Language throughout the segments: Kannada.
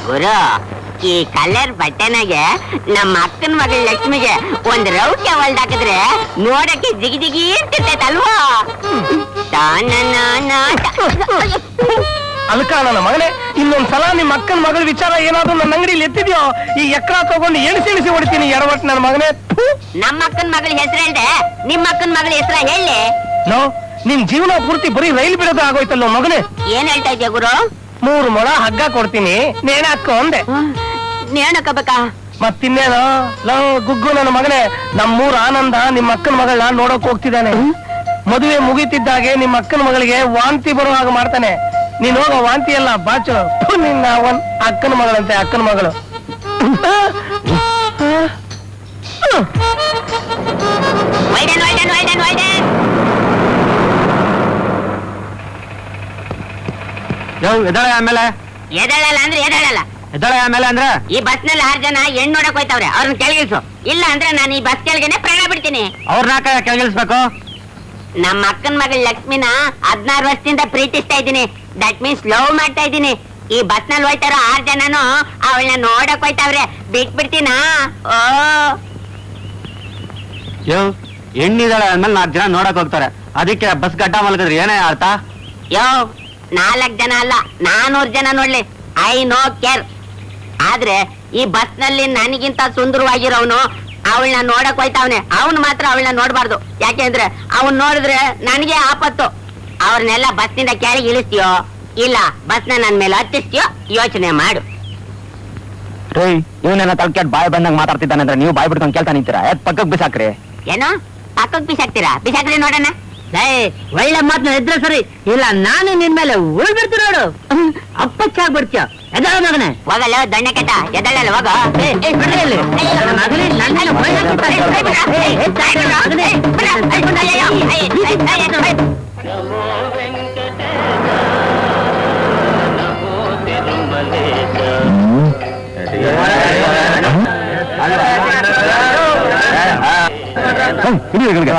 ಗುರು, ಈ ಕಲರ್ ಬಟ್ಟೆನಾಗೆ ನಮ್ಮ ಅಕ್ಕನ ಮಗಳ ಲಕ್ಷ್ಮಿಗೆ ಒಂದ್ ರೌಕೆ ಹೊಲ್ದಾಕಿದ್ರೆ ನೋಡಕ್ಕೆ ಜಿಗಿ ಜಿಗಿ ಇರ್ತಿರ್ತೈತಲ್ವಾ? ಅಲ್ಕ ನನ್ನ ಮಗನೇ, ಇನ್ನೊಂದ್ಸಲ ನಿಮ್ಮ ಅಕ್ಕನ ಮಗಳ ವಿಚಾರ ಏನಾದ್ರು ನನ್ನ ಅಂಗಡಿಲಿ ಎತ್ತಿದ್ಯೋ ಈ ಎಕ್ರ ತಗೊಂಡು ಎಣಿಸಿ ಹೊಡಿತೀನಿ ಎಡವಟ್ ನನ್ನ ಮಗನೇ. ನಮ್ಮ ಅಕ್ಕನ ಮಗಳ ಹೆಸರು ಹೇಳ್ದೆ, ನಿಮ್ಮ ಅಕ್ಕನ ಮಗಳ ಹೆಸರ ಹೇಳಿ. ನೋ, ನಿನ್ ಜೀವನ ಪೂರ್ತಿ ಬರೀ ರೈಲು ಬಿಡೋದು ಆಗೋಯ್ತಲ್ಲ ಮಗನೇ. ಏನ್ ಹೇಳ್ತಾ ಇದ್ಯಾ ಗುರು? 3 ಮೊಳ ಹಗ್ಗ ಕೊಡ್ತೀನಿ, ನೇಣ ಹಾಕೋ ಅಂದೆ. ನೇಣಕಬೇಕಾ? ಮತ್ತಿನ್ನೇನೋ ಲೋ ಗುಗ್ಗು ನನ್ನ ಮಗನೇ, ನಮ್ಮೂರ್ ಆನಂದ ನಿಮ್ಮ ಅಕ್ಕನ ಮಗಳನ್ನ ನೋಡಕ್ ಹೋಗ್ತಿದ್ದಾನೆ. ಮದುವೆ ಮುಗಿತಿದ್ದಾಗೆ ನಿಮ್ಮ ಅಕ್ಕನ ಮಗಳಿಗೆ ವಾಂತಿ ಬರೋ ಹಾಗೆ ಮಾಡ್ತಾನೆ. ನೀನ್ ಹೋಗೋ ವಾಂತಿ ಎಲ್ಲ ಬಾಚು. ನಿನ್ನ ಅಕ್ಕನ ಮಗಳಂತೆ, ಅಕ್ಕನ ಮಗಳು. ಆಮೇಲೆ ಎದಳಲ್ಲ ಅಂದ್ರೆ ಎದಳಲ್ಲ, ಎದ್ದಾಳೆ ಆಮೇಲೆ ಅಂದ್ರೆ ಈ ಬಸ್ ನಲ್ಲಿ 6 ಜನ ಹೆಣ್ಣು ನೋಡಕ್ ಹೋಯ್ತವ್ರೆ, ಅವ್ರನ್ನ ಕೆಳಗಿಳಿಸು. ಇಲ್ಲ ಅಂದ್ರೆ ನಾನು ಈ ಬಸ್ ಕೆಳಗೆನೆ ಪ್ರಾಣ ಬಿಡ್ತೀನಿ. ಅವ್ರನ್ನ ಕೆಳಗಿಳಿಸ್ಬೇಕು. ನಮ್ಮ ಅಕ್ಕನ ಮಗಳ ಲಕ್ಷ್ಮಿನ 16 ವರ್ಷದಿಂದ ಪ್ರೀತಿಸ್ತಾ ಇದ್ದೀನಿ. ದಟ್ ಮೀನ್ಸ್ ಲವ್ ಮಾಡ್ತಾ ಇದ್ದೀನಿ. ಈ ಬಸ್ ನಲ್ಲಿ ಹೋಯ್ತಾರೋ 6 ಜನನು ಅವಳನ್ನ ನೋಡಕ್ ಹೋಯ್ತಾವ್ರೆ, ಬಿಟ್ಬಿಡ್ತೀನಾ? ಓ ಹೆಣ್ಣಿದಾಳೆ ಅಂದ್ಮೇಲೆ 4 ಜನ ನೋಡಕ್ ಹೋಗ್ತಾರೆ, ಅದಕ್ಕೆ ಬಸ್ ಗಡ್ಡ ಮಲ್ಗಿದ್ರೆ ಏನೇ ಅರ್ಥ? 4 ಜನ ಅಲ್ಲ, 400 ಜನ ನೋಡ್ಲಿ, ಐ ನೋ ಕೇರ್. ಆದ್ರೆ ಈ ಬಸ್ ನಲ್ಲಿ ನನಗಿಂತ ಸುಂದರವಾಗಿರೋನು ಅವಳನ್ನ ನೋಡಕ್ ಹೋಯ್ತಾವನೆ, ಅವನು ಮಾತ್ರ ಅವಳನ್ನ ನೋಡ್ಬಾರ್ದು. ಯಾಕೆಂದ್ರೆ ಅವನ್ ನೋಡಿದ್ರೆ ನನಗೆ ಆಪತ್ತು. ಅವ್ರನ್ನೆಲ್ಲ ಬಸ್ನಿಂದ ಕೆಳಗೆ ಇಳಿಸ್ತೀಯೋ ಇಲ್ಲ ಬಸ್ನ ನನ್ ಮೇಲೆ ಹತ್ತಿಸ್ತೀಯೋ ಯೋಚನೆ ಮಾಡು. ಇವನೆಲ್ಲ ತಲ್ಕೆಟ್ ಬಾಯ್ ಬಂದಂಗ್ ಮಾತಾಡ್ತಿದ್ದಾನೆ ಅಂದ್ರೆ ನೀವು ಬಾಯ್ ಬಿಡ್ಕೊಂಡು ಕೇಳ್ತಾ ನಿಂತೀರಾ? ಪಕ್ಕಕ್ಕೆ ಬಿಸಾಕ್ರಿ. ಏನೋ ಪಕ್ಕಕ್ಕೆ ಬಿಸಾಕ್ತೀರಾ? ಬಿಸಾಕ್ರಿ ನೋಡೋಣ. ಒಳ್ಳೆ ಮಾತನ್ನ ಇದ್ರೆ ಸರಿ, ಇಲ್ಲ ನಾನು ನಿನ್ ಮೇಲೆ ಉಳ್ಬಿಡ್ತು ನೋಡು, ಅಪ್ಪಚ್ಚಾಗ್ಬಿಡ್ತೀಯ. ಎದಳ ಮಗನೆ, ಹೋಗಲ್ಲ ದಣ್ಣ ಕೆಟ್ಟ, ಎದಳಲ್ಲ ಹೋಗ.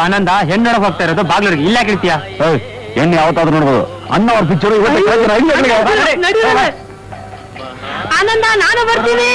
ಆನಂದ ಹೆಣ್ಣು ನೋಡಕ್ ಹೋಗ್ತಾ ಇರೋದು ಬಾಗ್ಲೂರಿಗೆ, ಇಲ್ಲ ಕೇಳ್ತೀಯ? ಹೆಣ್ಣು ಯಾವತ್ತಾದ್ರೂ ನೋಡ್ಬೋದು. ಅನ್ನ ಅವ್ರ ಪಿಕ್ಚರು ಆನಂದ, ನಾನು ಬರ್ತೀನಿ.